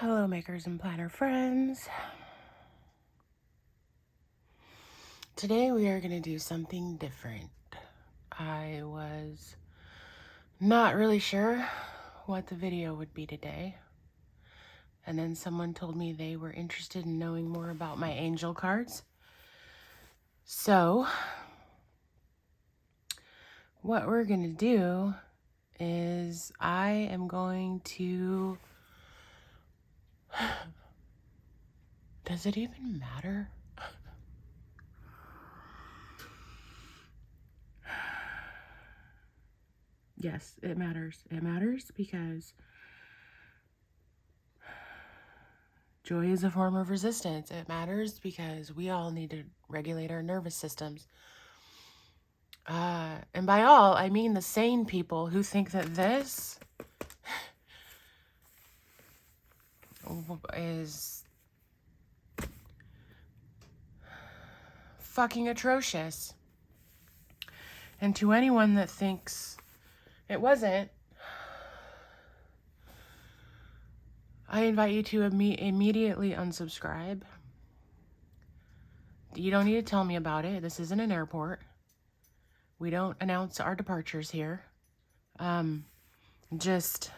Hello, makers and planner friends. Today we are going to do something different. I was not really sure what the video would be today. And then someone told me they were interested in knowing more about my angel cards. So, what we're going to do is I am going to... Does it even matter? Yes, it matters. It matters because joy is a form of resistance. It matters because we all need to regulate our nervous systems. And by all, I mean the sane people who think that this is fucking atrocious. And to anyone that thinks it wasn't, I invite you to immediately unsubscribe. You don't need to tell me about it. This isn't an airport. We don't announce our departures here. Just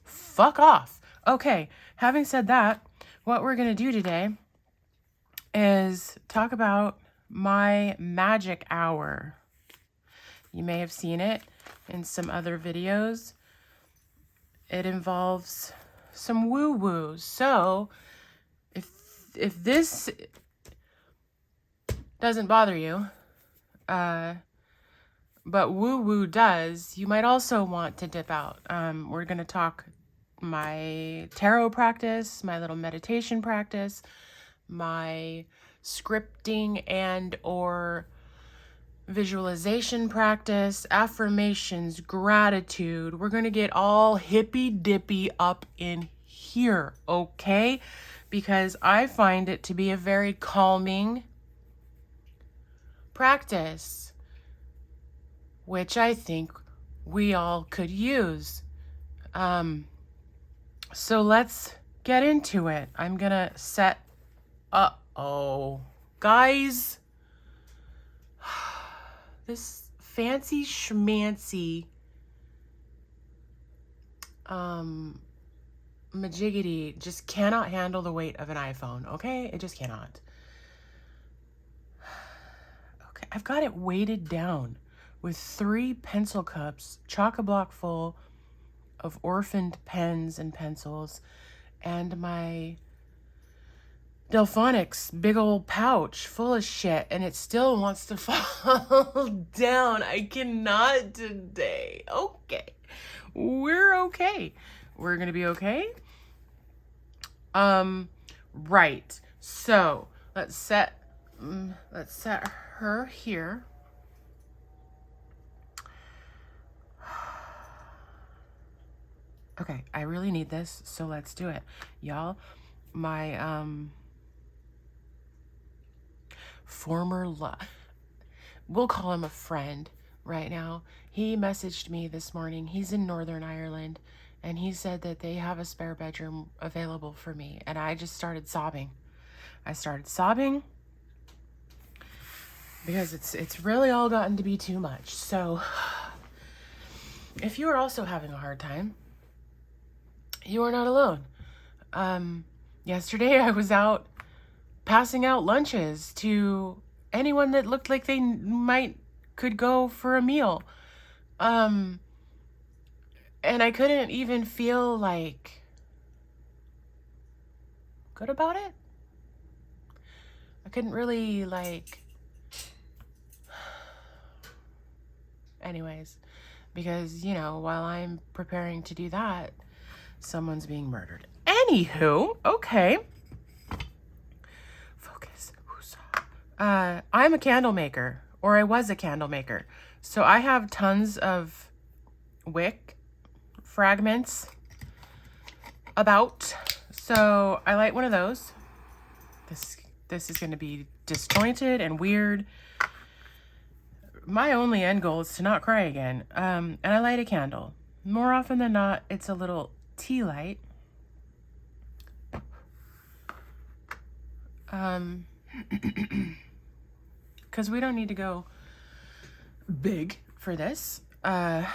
fuck off. Okay, having said that, what we're going to do today is talk about my magic hour. You may have seen it in some other videos. It involves some woo-woo. So, if this doesn't bother you, but woo-woo does, you might also want to dip out. We're going to talk my tarot practice, my little meditation practice, my scripting and or visualization practice, affirmations, gratitude. We're going to get all hippy-dippy up in here, okay? Because I find it to be a very calming practice, which I think we all could use. So let's get into it. I'm going to set... Guys... This fancy schmancy majiggity just cannot handle the weight of an iPhone, okay? It just cannot. Okay, I've got it weighted down with 3 pencil cups, chock-a-block full of orphaned pens and pencils, and my Delphonics big old pouch full of shit, and it still wants to fall down. I cannot today. Okay. We're okay. We're gonna be okay. Right. So let's set her here. Okay, I really need this, so let's do it. Y'all, my former we'll call him a friend right now. He messaged me this morning. He's in Northern Ireland, and he said that they have a spare bedroom available for me, and I just started sobbing. I started sobbing because it's really all gotten to be too much. So if you are also having a hard time, you are not alone. Yesterday I was out passing out lunches to anyone that looked like they could go for a meal. And I couldn't even feel like good about it. I couldn't really anyways, because, you know, while I'm preparing to do that, someone's being murdered. Anywho, okay. Focus. I'm a candle maker, or I was a candle maker. So I have tons of wick fragments about. So I light one of those. This is going to be disjointed and weird. My only end goal is to not cry again. And I light a candle. More often than not, it's a little tea light. Because we don't need to go big for this. I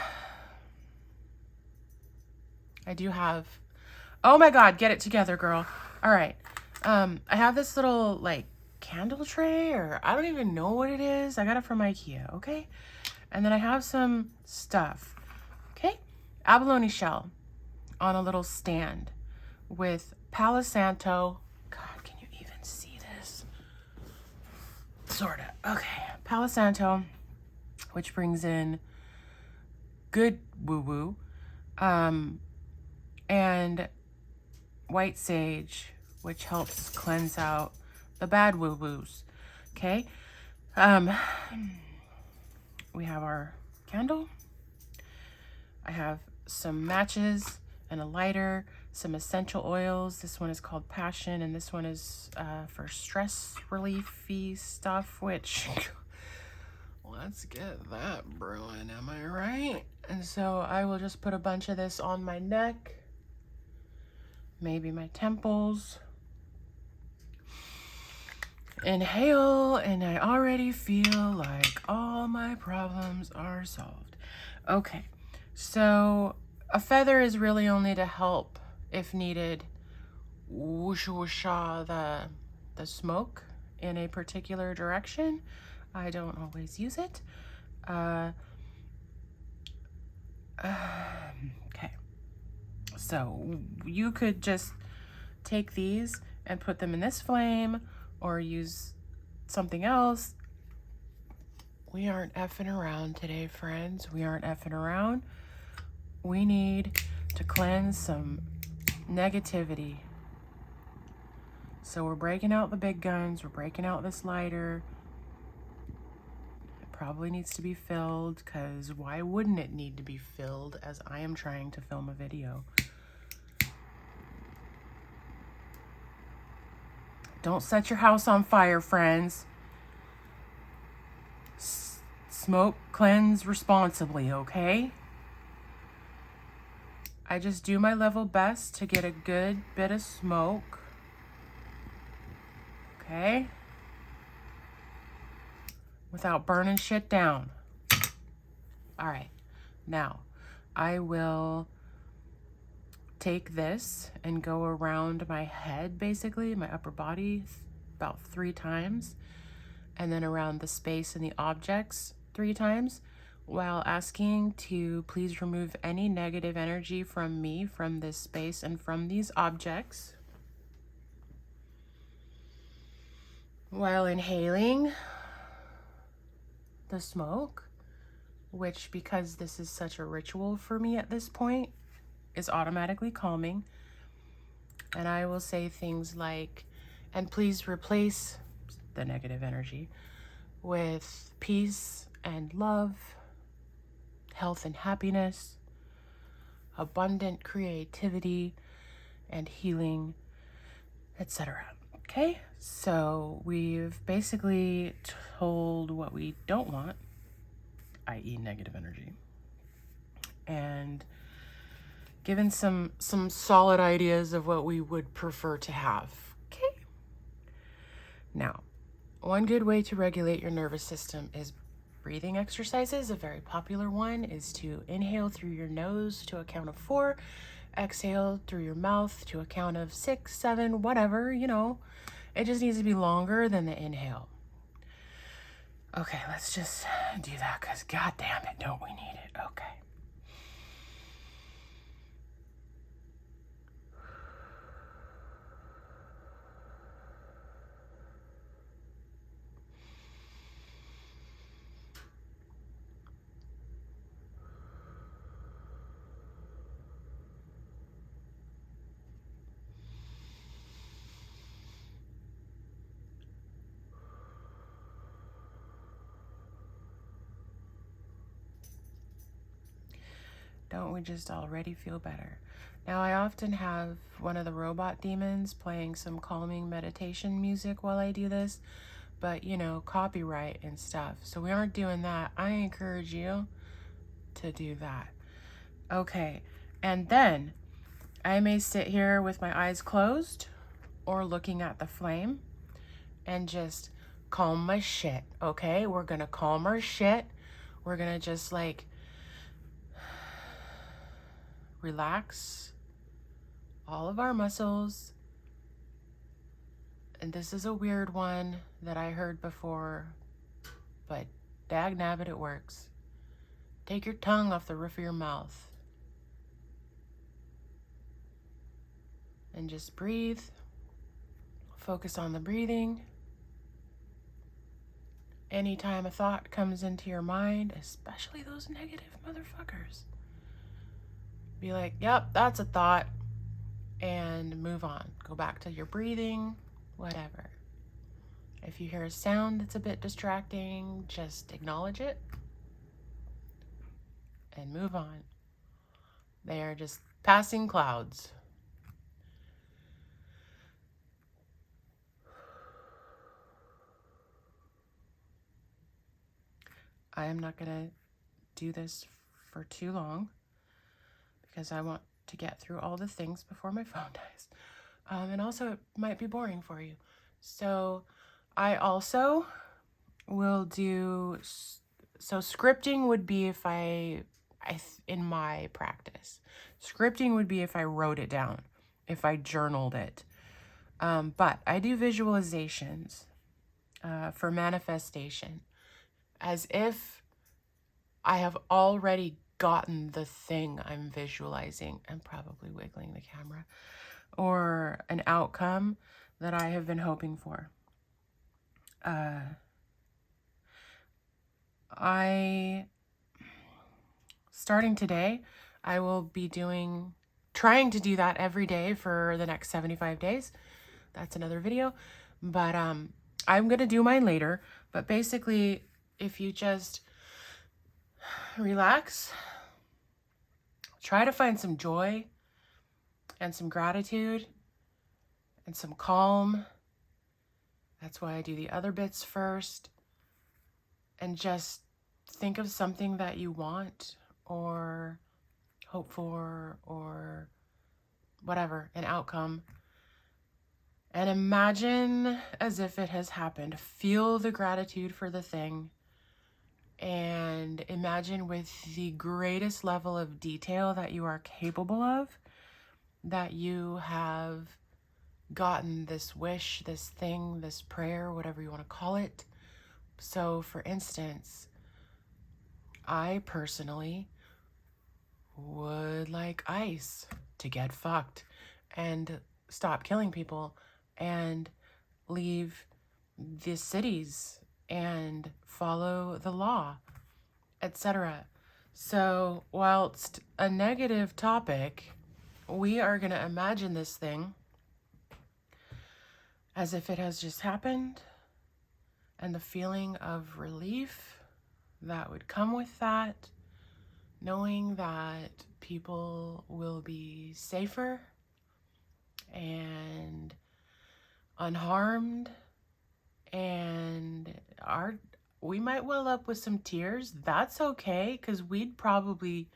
do have, oh my God, get it together, girl. All right. I have this little like candle tray, or I don't even know what it is. I got it from IKEA, okay? And then I have some stuff, okay? Abalone shell on a little stand with Palo Santo. God, can you even see this? Sorta. Okay. Palo Santo, which brings in good woo-woo. And white sage, which helps cleanse out the bad woo-woos. Okay. We have our candle. I have some matches and a lighter, some essential oils. This one is called Passion, and this one is for stress relief-y stuff, which let's get that brewing, am I right? And so I will just put a bunch of this on my neck, maybe my temples. Inhale, and I already feel like all my problems are solved. Okay, so a feather is really only to help, if needed, whoosh whoosha the smoke in a particular direction. I don't always use it. Okay, so you could just take these and put them in this flame, or use something else. We aren't effing around today, friends. We aren't effing around. We need to cleanse some negativity. So we're breaking out the big guns. We're breaking out this lighter. It probably needs to be filled, because why wouldn't it need to be filled as I am trying to film a video? Don't set your house on fire, friends. Smoke, cleanse responsibly, okay? I just do my level best to get a good bit of smoke. Okay? Without burning shit down. All right. Now, I will take this and go around my head, basically, my upper body, about 3 times, and then around the space and the objects 3 times, while asking to please remove any negative energy from me, from this space, and from these objects. While inhaling the smoke, which, because this is such a ritual for me at this point, is automatically calming. And I will say things like, and please replace the negative energy with peace and love, health and happiness, abundant creativity and healing, etc. Okay, so we've basically told what we don't want, i.e. negative energy, and given some solid ideas of what we would prefer to have. Okay. Now, one good way to regulate your nervous system is breathing exercises. A very popular one is to inhale through your nose to a count of 4, exhale through your mouth to a count of 6, 7, whatever, you know. It just needs to be longer than the inhale. Okay, let's just do that, because god damn it, don't we need it? Okay. Don't we just already feel better? Now, I often have one of the robot demons playing some calming meditation music while I do this, but, you know, copyright and stuff. So we aren't doing that. I encourage you to do that. Okay, and then I may sit here with my eyes closed or looking at the flame, and just calm my shit, okay? We're gonna calm our shit. We're gonna just like relax all of our muscles. And this is a weird one that I heard before, but dag nabbit, it works. Take your tongue off the roof of your mouth and just breathe. Focus on the breathing. Anytime a thought comes into your mind, especially those negative motherfuckers, be like, yep, that's a thought, and move on. Go back to your breathing, whatever. If you hear a sound that's a bit distracting, just acknowledge it and move on. They are just passing clouds. I am not going to do this for too long because I want to get through all the things before my phone dies. And also, it might be boring for you. So I also will do, so scripting would be if in my practice, scripting would be if I wrote it down, if I journaled it. But I do visualizations for manifestation, as if I have already gotten the thing I'm visualizing. I'm probably wiggling the camera. Or an outcome that I have been hoping for. Starting today, I will be trying to do that every day for the next 75 days. That's another video. But I'm going to do mine later. But basically, if you just relax, try to find some joy and some gratitude and some calm. That's why I do the other bits first. And just think of something that you want or hope for or whatever, an outcome. And imagine as if it has happened. Feel the gratitude for the thing. And imagine with the greatest level of detail that you are capable of, that you have gotten this wish, this thing, this prayer, whatever you want to call it. So for instance, I personally would like ICE to get fucked and stop killing people and leave the cities and follow the law, etc. So whilst a negative topic, we are going to imagine this thing as if it has just happened, and the feeling of relief that would come with that, knowing that people will be safer and unharmed, and we might well up with some tears. That's okay, because we'd probably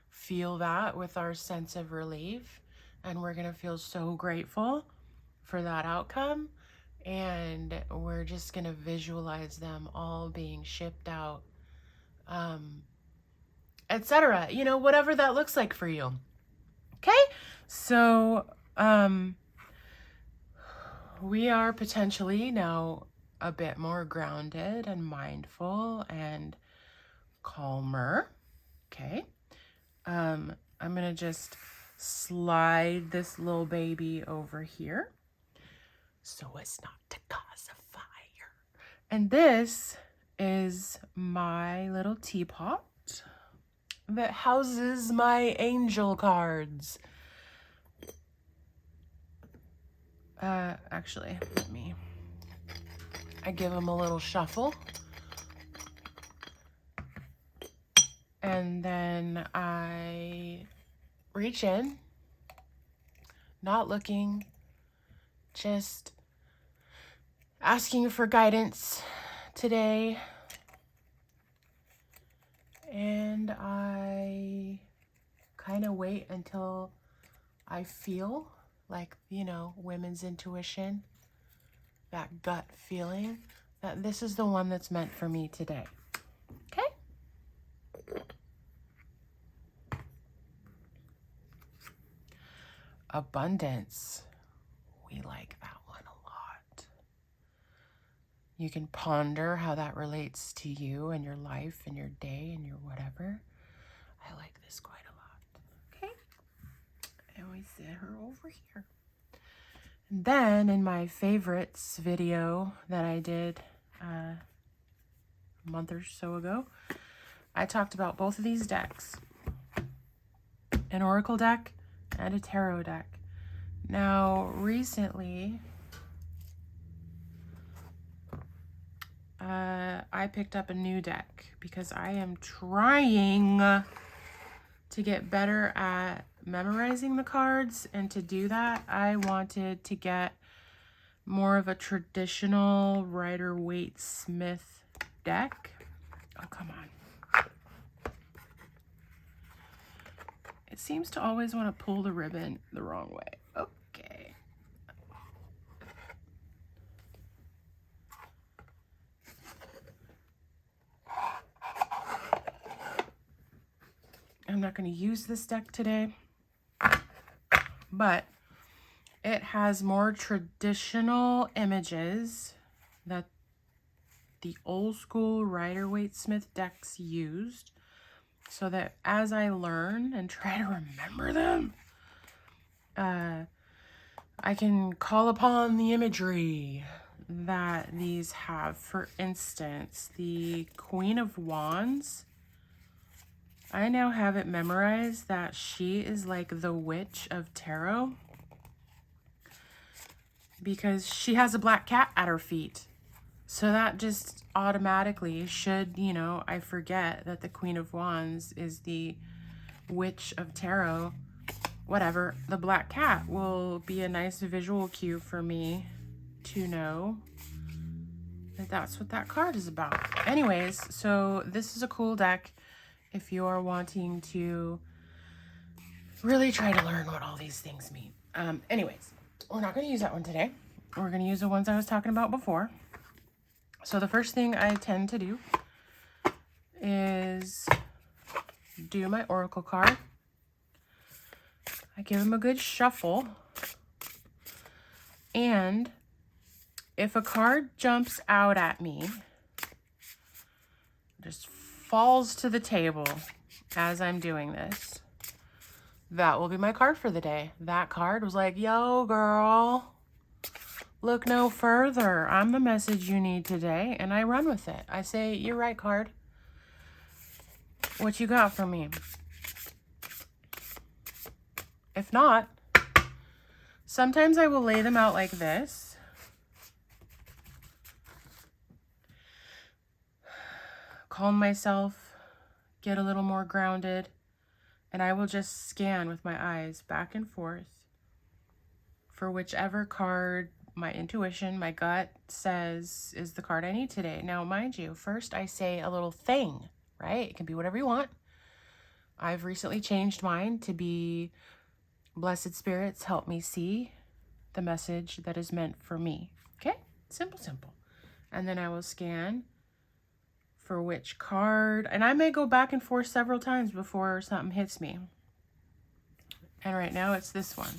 feel that with our sense of relief, and we're gonna feel so grateful for that outcome, and we're just gonna visualize them all being shipped out, etc. You know, whatever that looks like for you. Okay, so we are potentially now a bit more grounded and mindful and calmer. Okay, I'm gonna just slide this little baby over here so as not to cause a fire. And this is my little teapot that houses my angel cards. Actually, I give them a little shuffle. And then I reach in, not looking, just asking for guidance today. And I kind of wait until I feel like, you know, women's intuition, that gut feeling that this is the one that's meant for me today. Okay? Abundance. We like that one a lot. You can ponder how that relates to you and your life and your day and your whatever. I like this quite a lot. Okay? And we set her over here. And then in my favorites video that I did a month or so ago, I talked about both of these decks. An Oracle deck and a Tarot deck. Now, recently, I picked up a new deck because I am trying to get better at memorizing the cards, and to do that, I wanted to get more of a traditional Rider-Waite-Smith deck. Oh, come on. It seems to always want to pull the ribbon the wrong way. Okay. I'm not going to use this deck today, but it has more traditional images that the old school Rider-Waite-Smith decks used, so that as I learn and try to remember them, I can call upon the imagery that these have. For instance, the Queen of Wands, I now have it memorized that she is like the witch of tarot because she has a black cat at her feet. So that just automatically, should, you know, I forget that the Queen of Wands is the witch of tarot, whatever, the black cat will be a nice visual cue for me to know that that's what that card is about. Anyways, so this is a cool deck if you're wanting to really try to learn what all these things mean. Anyways, we're not going to use that one today. We're going to use the ones I was talking about before. So the first thing I tend to do is do my oracle card. I give them a good shuffle. And if a card jumps out at me, just falls to the table as I'm doing this, that will be my card for the day. That card was like, yo, girl, look no further. I'm the message you need today. And I run with it. I say, you're right, card. What you got for me? If not, sometimes I will lay them out like this. Calm myself, get a little more grounded, and I will just scan with my eyes back and forth for whichever card my intuition, my gut says is the card I need today. Now, mind you, first I say a little thing, right? It can be whatever you want. I've recently changed mine to be, blessed spirits, help me see the message that is meant for me. Okay? Simple, simple. And then I will scan for which card, and I may go back and forth several times before something hits me. And right now it's this one.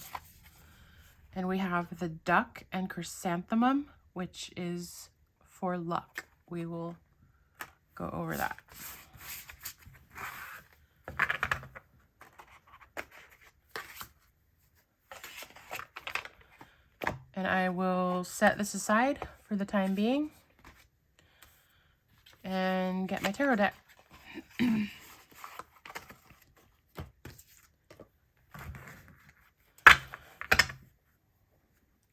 And we have the duck and chrysanthemum, which is for luck. We will go over that. And I will set this aside for the time being and get my tarot deck.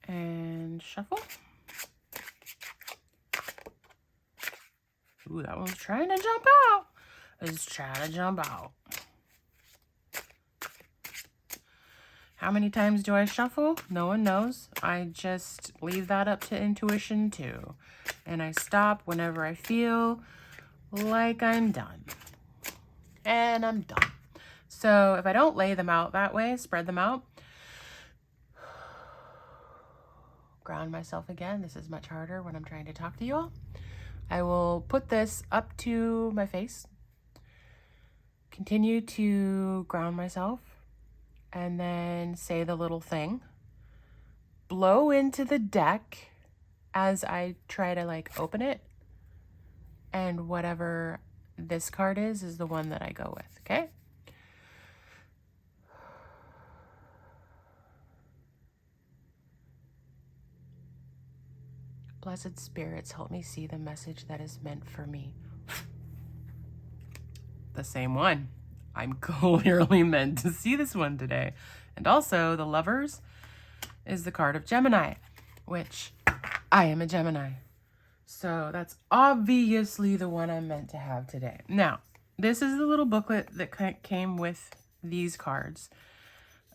And shuffle. Ooh, that one's trying to jump out. It's trying to jump out. How many times do I shuffle? No one knows. I just leave that up to intuition too. And I stop whenever I feel like I'm done. And I'm done. So if I don't lay them out that way, spread them out, ground myself again. This is much harder when I'm trying to talk to you all. I will put this up to my face, continue to ground myself, and then say the little thing. Blow into the deck as I try to like open it, and whatever this card is the one that I go with, okay? Blessed spirits, help me see the message that is meant for me. The same one. I'm clearly meant to see this one today. And also, the Lovers is the card of Gemini, which I am a Gemini. So that's obviously the one I'm meant to have today. Now, this is the little booklet that came with these cards.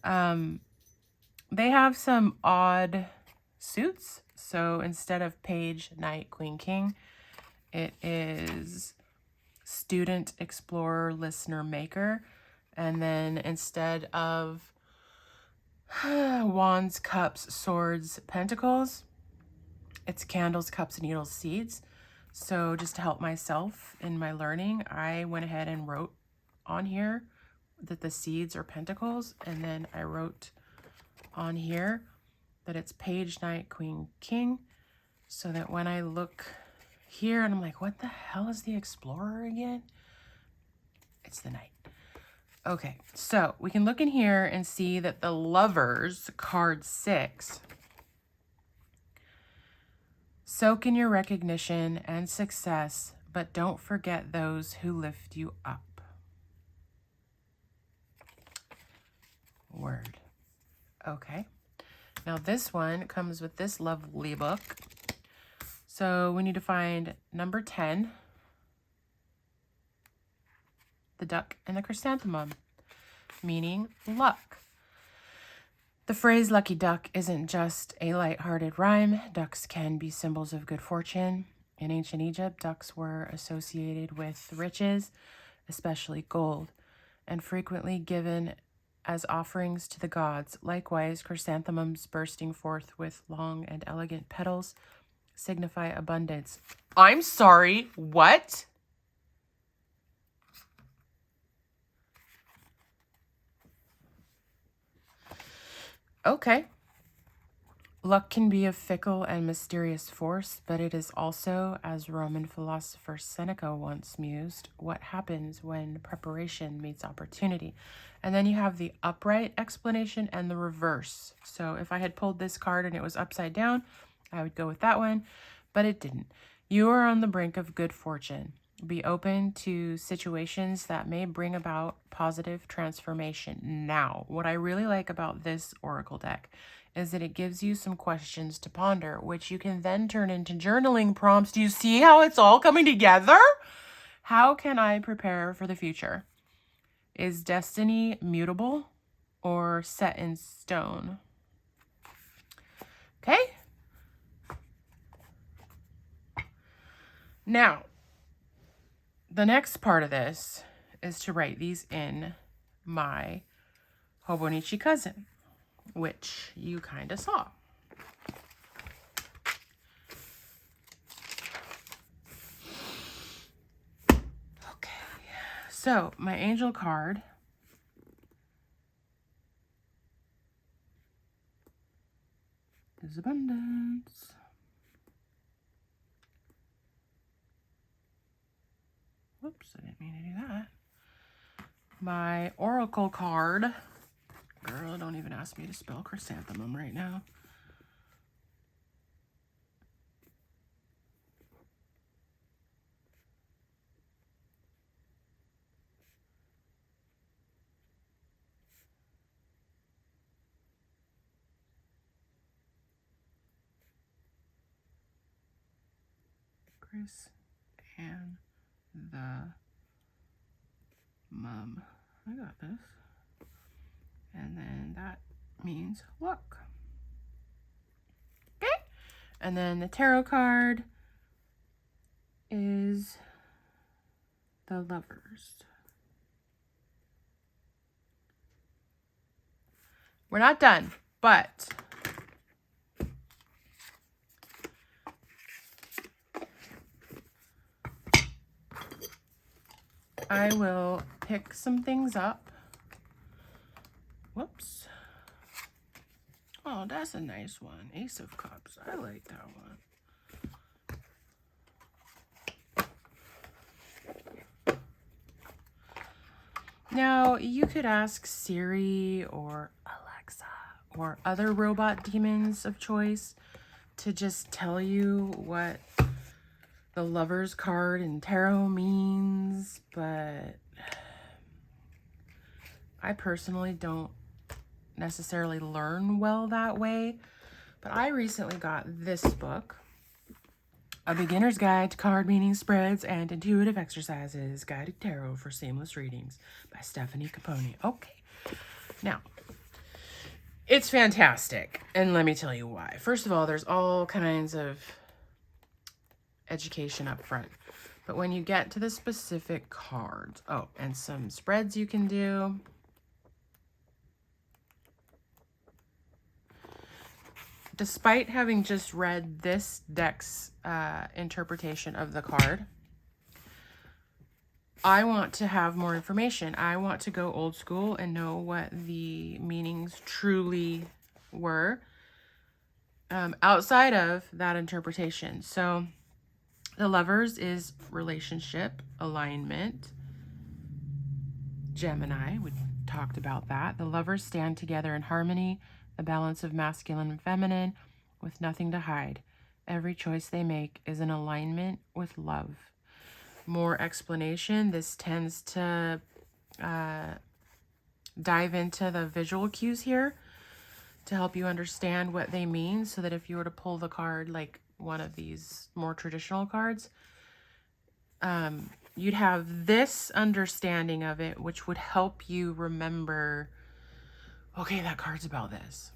They have some odd suits. So instead of Page, Knight, Queen, King, it is Student, Explorer, Listener, Maker. And then instead of Wands, Cups, Swords, Pentacles, it's Candles, Cups, Needles, Seeds. So just to help myself in my learning, I went ahead and wrote on here that the seeds are pentacles. And then I wrote on here that it's Page, Knight, Queen, King. So that when I look here and I'm like, what the hell is the Explorer again? It's the Knight. Okay, so we can look in here and see that the Lovers, card 6, soak in your recognition and success, but don't forget those who lift you up. Word. Okay. Now this one comes with this lovely book. So we need to find number 10, the duck and the chrysanthemum, meaning luck. The phrase lucky duck isn't just a lighthearted rhyme. Ducks can be symbols of good fortune. In ancient Egypt, ducks were associated with riches, especially gold, and frequently given as offerings to the gods. Likewise, chrysanthemums bursting forth with long and elegant petals signify abundance. I'm sorry, what? Okay. Luck can be a fickle and mysterious force, but it is also, as Roman philosopher Seneca once mused, what happens when preparation meets opportunity. And then you have the upright explanation and the reverse. So if I had pulled this card and it was upside down, I would go with that one, but it didn't. You are on the brink of good fortune. Be open to situations that may bring about positive transformation. Now, what I really like about this oracle deck is that it gives you some questions to ponder, which you can then turn into journaling prompts. Do you see how it's all coming together? How can I prepare for the future? Is destiny mutable or set in stone? Okay. Now, the next part of this is to write these in my Hobonichi cousin, which you kind of saw. Okay, so my angel card is abundance. Whoops, I didn't mean to do that. My oracle card, girl, don't even ask me to spell chrysanthemum right now. Chris and the mum. I got this. And then that means luck. Okay. And then the tarot card is the Lovers. We're not done, but I will pick some things up. Whoops. Oh, that's a nice one. Ace of Cups. I like that one. Now, you could ask Siri or Alexa or other robot demons of choice to just tell you what the Lover's card in tarot means, but I personally don't necessarily learn well that way. But I recently got this book, A Beginner's Guide to Card Meaning Spreads and Intuitive Exercises, Guided Tarot for Seamless Readings by Stephanie Capone. Okay, now, it's fantastic, and let me tell you why. First of all, there's all kinds of education up front. But when you get to the specific cards, oh, and some spreads you can do. Despite having just read this deck's interpretation of the card, I want to have more information. I want to go old school and know what the meanings truly were outside of that interpretation. So the Lovers is relationship, alignment. Gemini, we talked about that. The Lovers stand together in harmony, a balance of masculine and feminine, with nothing to hide. Every choice they make is in alignment with love. More explanation. This tends to dive into the visual cues here to help you understand what they mean, so that if you were to pull the card like one of these more traditional cards, you'd have this understanding of it, which would help you remember, okay, that card's about this.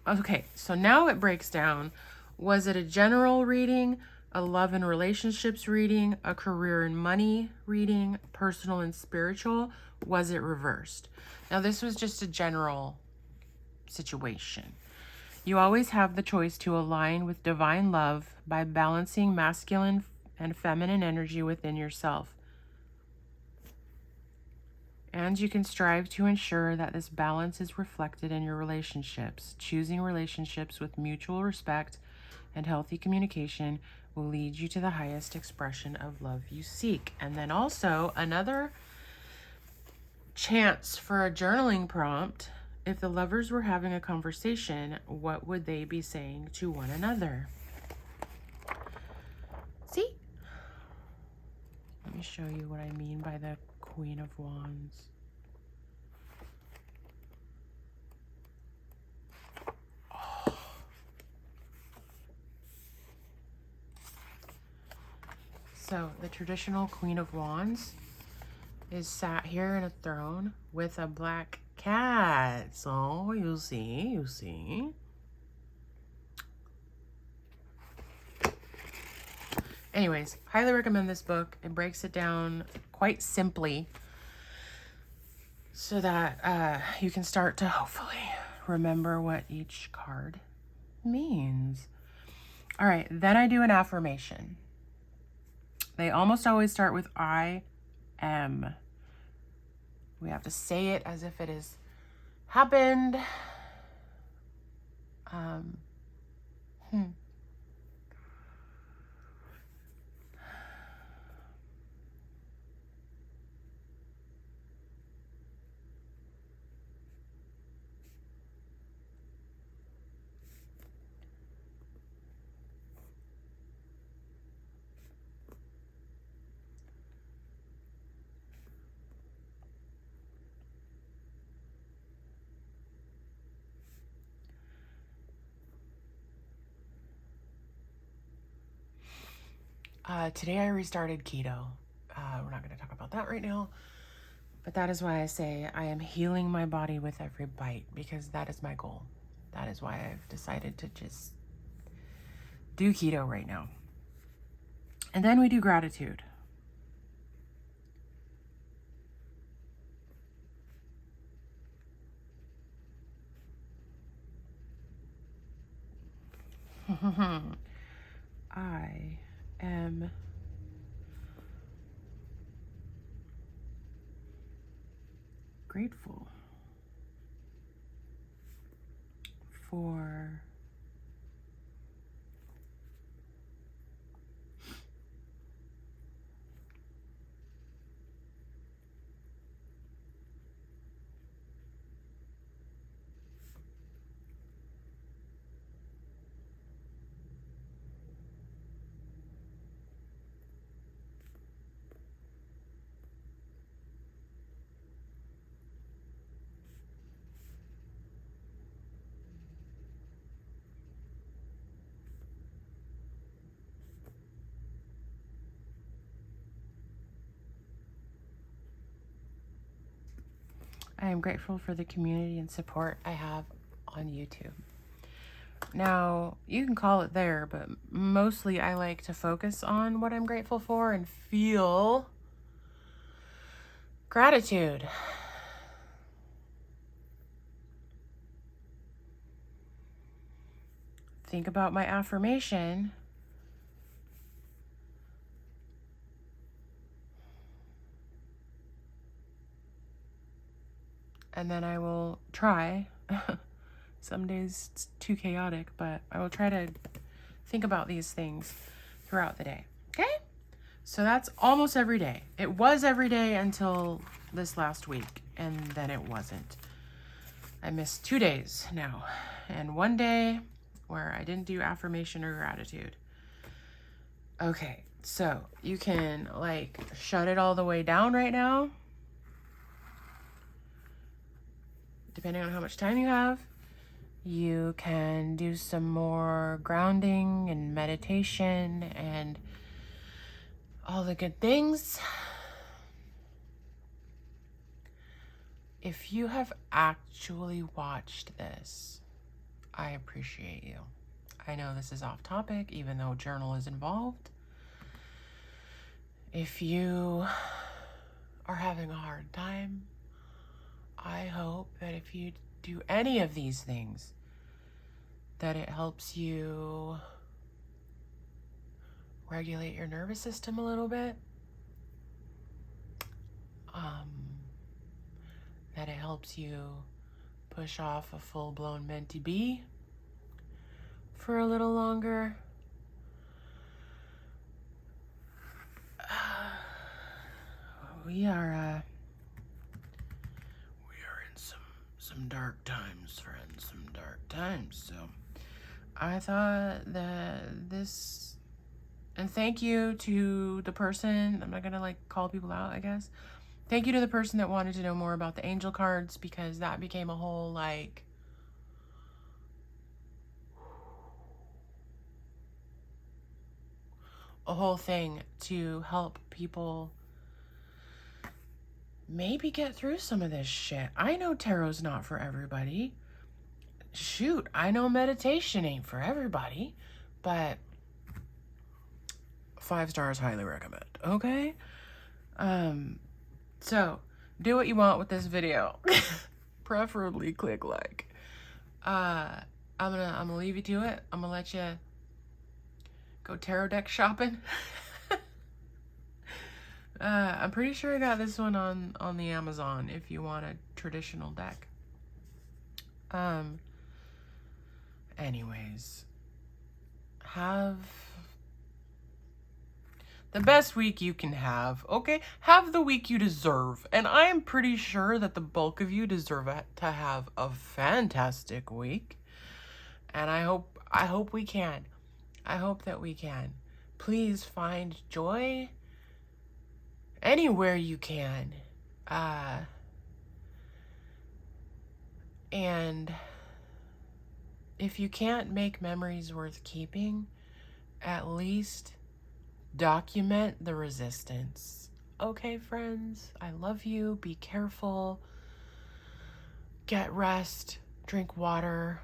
Okay, so now it breaks down. Was it a general reading, a love and relationships reading, a career and money reading, personal and spiritual? Was it reversed? Now, this was just a general situation. You always have the choice to align with divine love by balancing masculine and feminine energy within yourself. And you can strive to ensure that this balance is reflected in your relationships. Choosing relationships with mutual respect and healthy communication will lead you to the highest expression of love you seek. And then also another chance for a journaling prompt. If the Lovers were having a conversation, what would they be saying to one another? See? Let me show you what I mean by the Queen of Wands. So the traditional Queen of Wands is sat here in a throne with a black cat. So you see. Anyways, highly recommend this book. It breaks it down quite simply so that you can start to hopefully remember what each card means. All right, then I do an affirmation. They almost always start with I am. We have to say it as if it has happened. Today I restarted keto. We're not going to talk about that right now. But that is why I say I am healing my body with every bite, because that is my goal. That is why I've decided to just do keto right now. And then we do gratitude. I am grateful for I am grateful for the community and support I have on YouTube. Now, you can call it there, but mostly I like to focus on what I'm grateful for and feel gratitude. Think about my affirmation. And then I will try. Some days it's too chaotic, but I will try to think about these things throughout the day. Okay? So that's almost every day. It was every day until this last week, and then it wasn't. I missed 2 days now, and 1 day where I didn't do affirmation or gratitude. Okay, so you can like shut it all the way down right now, depending on how much time you have. You can do some more grounding and meditation and all the good things. If you have actually watched this, I appreciate you. I know this is off topic, even though journal is involved. If you are having a hard time, I hope that if you do any of these things, that it helps you regulate your nervous system a little bit. That it helps you push off a full-blown meant to be for a little longer. We are in some dark times, friends, some dark times. So I thought that this, and thank you to the person, I'm not gonna like call people out, I guess. Thank you to the person that wanted to know more about the angel cards, because that became a whole like thing to help people maybe get through some of this shit. I know tarot's not for everybody. Shoot, I know meditation ain't for everybody, but 5 stars, highly recommend. Okay? So do what you want with this video. Preferably click like. I'm gonna leave you to it. I'm gonna let you go tarot deck shopping. I'm pretty sure I got this one on the Amazon if you want a traditional deck. Anyways, have the best week you can have, okay? Have the week you deserve. And I am pretty sure that the bulk of you deserve to have a fantastic week. And I hope we can. I hope that we can. Please find joy anywhere you can. And if you can't make memories worth keeping, at least document the resistance. Okay, friends? I love you. Be careful. Get rest. Drink water.